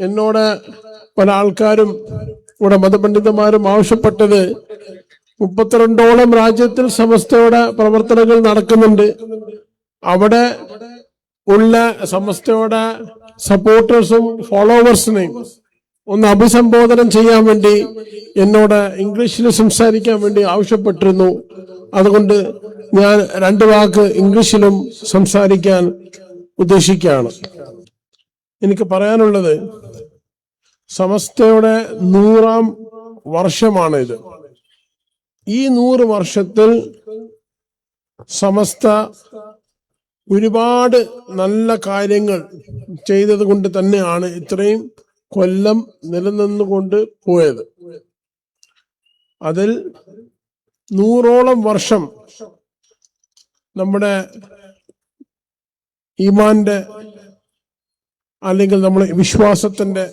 എന്നോട് പല ആൾക്കാരും ഇവിടെ മതപണ്ഡിതന്മാരും ആവശ്യപ്പെട്ടത് 32ഓളം രാജ്യത്തിൽ സമസ്തയുടെ പ്രവർത്തനങ്ങൾ നടക്കുന്നുണ്ട്. അവിടെ ഉള്ള സമസ്തയുടെ സപ്പോർട്ടേഴ്സും ഫോളോവേഴ്സിനെയും ഒന്ന് അഭിസംബോധന ചെയ്യാൻ വേണ്ടി എന്നോട് ഇംഗ്ലീഷിൽ സംസാരിക്കാൻ വേണ്ടി ആവശ്യപ്പെട്ടിരുന്നു. അതുകൊണ്ട് ഞാൻ 2 വാക്ക് ഇംഗ്ലീഷിലും സംസാരിക്കാൻ ഉദ്ദേശിക്കുകയാണ്. എനിക്ക് പറയാനുള്ളത്, സമസ്തയുടെ 100ാം വർഷമാണിത്. ഈ 100 വർഷത്തിൽ സമസ്ത ഒരുപാട് നല്ല കാര്യങ്ങൾ ചെയ്തത് കൊണ്ട് തന്നെയാണ് ഇത്രയും കൊല്ലം നിലനിന്നുകൊണ്ട് പോയത്. അതിൽ 100ഓളം വർഷം നമ്മുടെ ഈമാന്റെ അല്ലെങ്കിൽ നമ്മളെ വിശ്വാസത്തിന്റെ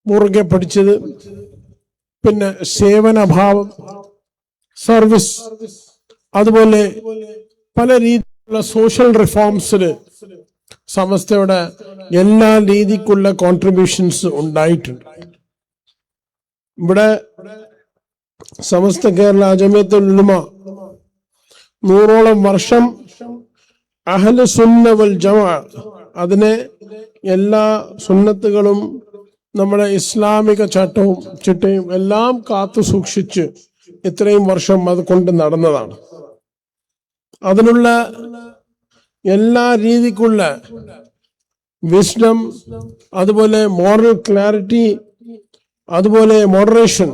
മുറുകെ പിടിച്ചത്, പിന്നെ സേവനഭാവം, സർവീസ്, അതുപോലെ പല രീതിയിലുള്ള സോഷ്യൽ റിഫോംസിന് സമസ്തയുടെ എല്ലാ രീതിക്കുള്ള കോൺട്രിബ്യൂഷൻസ് ഉണ്ടായിട്ടുണ്ട്. ഇവിടെ സമസ്ത കേരള ജമിയത്തുൽ ഉലമ 100ഓളം വർഷം അഹ്ലു സുന്ന വൽ ജമാഅ, അതിനെ എല്ലാ സുന്നത്തുകളും നമ്മുടെ ഇസ്ലാമിക ചിട്ടയും എല്ലാം കാത്തു സൂക്ഷിച്ച് ഇത്രയും വർഷം അത് കൊണ്ട് നടന്നതാണ്. അതിനുള്ള എല്ലാ രീതിക്കുള്ള വിസ്ഡം, അതുപോലെ മോറൽ ക്ലാരിറ്റി, അതുപോലെ മോഡറേഷൻ,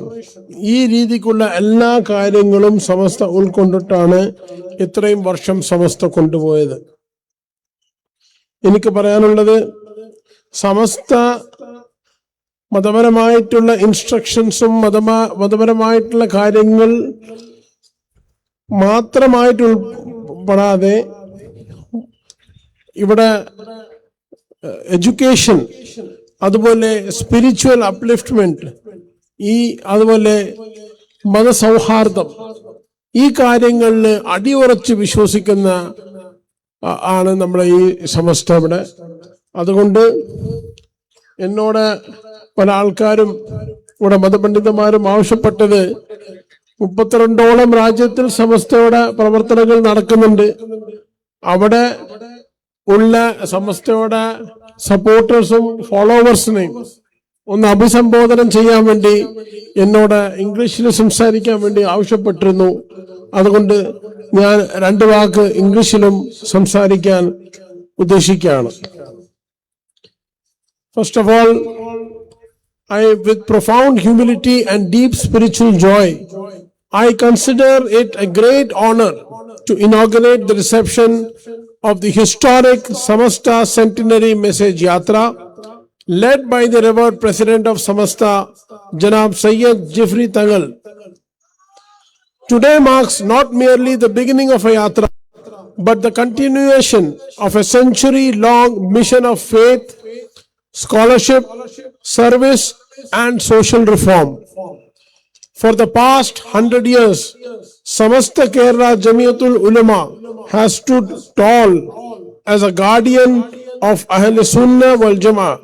ഈ രീതിക്കുള്ള എല്ലാ കാര്യങ്ങളും സമസ്ത ഉൾക്കൊണ്ടിട്ടാണ് ഇത്രയും വർഷം സമസ്ത കൊണ്ടുപോയത്. എനിക്ക് പറയാനുള്ളത്, സമസ്ത മതപരമായിട്ടുള്ള ഇൻസ്ട്രക്ഷൻസും മതപരമായിട്ടുള്ള കാര്യങ്ങൾ മാത്രമായിട്ട് ഉൾപ്പെടാതെ ഇവിടെ എഡ്യൂക്കേഷൻ, അതുപോലെ സ്പിരിച്വൽ അപ്ലിഫ്റ്റ്മെന്റ്, അതുപോലെ മതസൗഹാർദ്ദം, ഈ കാര്യങ്ങളിൽ അടിയുറച്ച് വിശ്വസിക്കുന്ന ആണ് നമ്മുടെ ഈ സമസ്ത ഇവിടെ. അതുകൊണ്ട് എന്നോട് പല ആൾക്കാരും ഇവിടെ മതപണ്ഡിതന്മാരും ആവശ്യപ്പെട്ടത് 32ഓളം രാജ്യത്തിൽ സമസ്തയുടെ പ്രവർത്തനങ്ങൾ നടക്കുന്നുണ്ട്. അവിടെ ഉള്ള സമസ്തയുടെ സപ്പോർട്ടേഴ്സും ഫോളോവേഴ്സിനെയും ഒന്ന് അഭിസംബോധന ചെയ്യാൻ വേണ്ടി എന്നോട് ഇംഗ്ലീഷിൽ സംസാരിക്കാൻ വേണ്ടി ആവശ്യപ്പെട്ടിരുന്നു. അതുകൊണ്ട് ഞാൻ 2 വാക്ക് ഇംഗ്ലീഷിലും സംസാരിക്കാൻ ഉദ്ദേശിക്കുകയാണ്. First of all, with profound humility and deep spiritual joy, I consider it a great honor to inaugurate the reception of the historic Samasta Centenary Message Yatra, led by the revered President of Samasta, Janab Sayyid Jifri Tangal. Today marks not merely the beginning of a yatra, but the continuation of a century-long mission of faith, scholarship, service, and social reform. For the past 100 years, Samasta Kerala Jamiatul Ulama has stood tall as a guardian of Ahl Sunnah wal Jama'ah,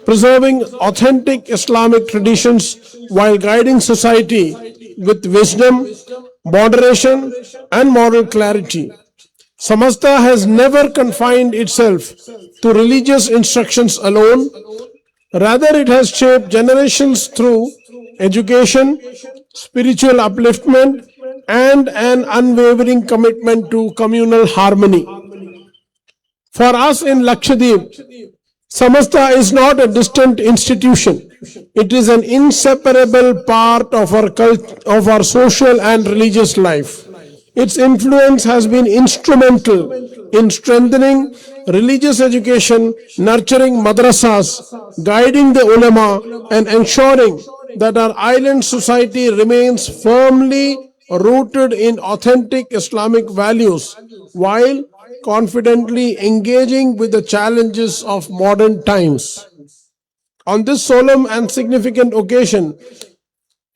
preserving authentic Islamic traditions while guiding society with wisdom, moderation, and moral clarity. Samasta has never confined itself to religious instructions alone. Rather, it has shaped generations through education, spiritual upliftment, and an unwavering commitment to communal harmony. For us in Lakshadweep, Samasta is not a distant institution. It is an inseparable part of our social and religious life. Its influence has been instrumental in strengthening religious education, nurturing madrasas, guiding the ulama, and ensuring that our island society remains firmly rooted in authentic Islamic values, while confidently engaging with the challenges of modern times. On this solemn and significant occasion,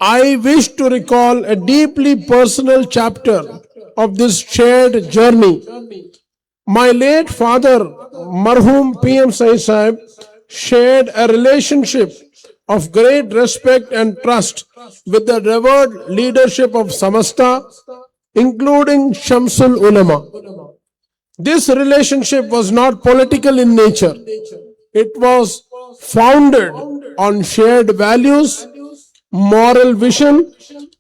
I wish to recall a deeply personal chapter of this shared journey. My late father, Marhum PM Sai Sahib, shared a relationship of great respect and trust with the revered leadership of Samasta, including Shamsul Ulama. This relationship was not political in nature. It was founded on shared values, moral vision,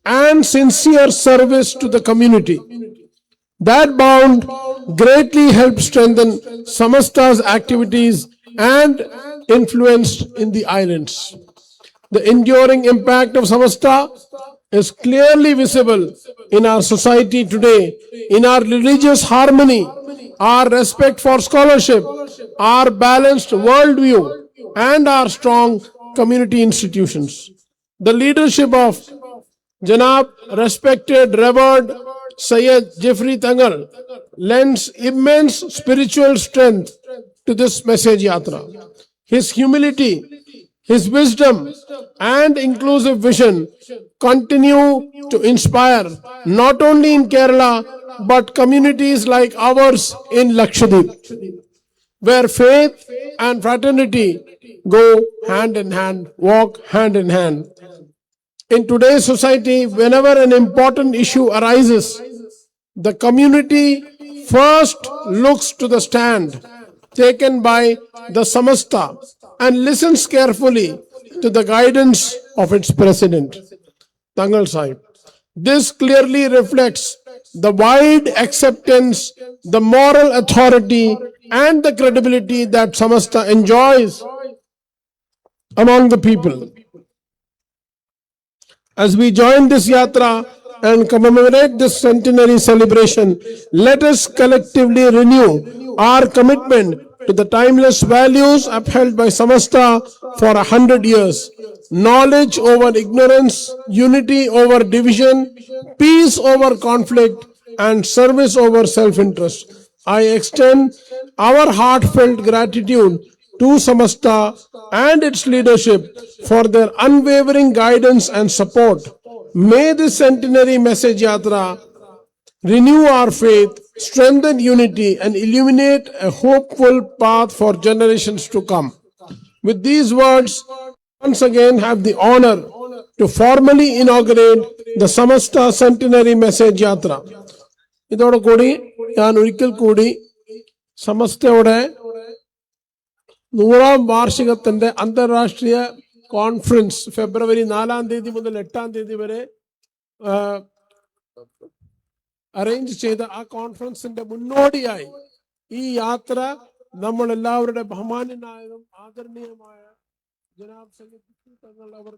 and sincere service to the community. That bond greatly helped strengthen Samasta's activities and influence in the islands. The enduring impact of Samasta is clearly visible in our society today, in our religious harmony, our respect for scholarship, our balanced worldview, and our strong community institutions. The leadership of Janab, respected, revered Sayyid Jeffrey Tangal lends immense spiritual strength to this message yatra. His humility, his wisdom, and inclusive vision continue to inspire not only in Kerala but communities like ours in Lakshadweep, where faith and fraternity go hand in hand, walk hand in hand. In today's society, whenever an important issue arises, the community first looks to the stand taken by the Samasta and listens carefully to the guidance of its president, Tangal Sahib. This clearly reflects the wide acceptance, the moral authority, and the credibility that Samasta enjoys among the people. As we join this yatra and commemorate this centenary celebration, let us collectively renew our commitment to the timeless values upheld by Samasta for 100 years. Knowledge over ignorance, unity over division, peace over conflict, and service over self-interest. I extend our heartfelt gratitude to Samasta and its leadership for their unwavering guidance and support. May this centenary message yatra renew our faith, strengthen unity, and illuminate a hopeful path for generations to come. With these words, once again have the honor to formally inaugurate the Samasta Centenary Message Yatra. ഇതോടെ കൂടി ഞാൻ ഒരിക്കൽ കൂടി സമസ്തയുടെ 100ാം വാർഷികത്തിന്റെ അന്താരാഷ്ട്രീയ conference ഫെബ്രുവരി 4-ാം തീയതി മുതൽ 8-ാം തീയതി വരെ അറേഞ്ച് ചെയ്ത ആ കോൺഫറൻസിന്റെ മുന്നോടിയായി ഈ യാത്ര നമ്മൾ എല്ലാവരുടെ ബഹുമാന്യനായതും ആദരണീയമായ ജനാബ് സയ്യിദ് തങ്ങൾ അവർ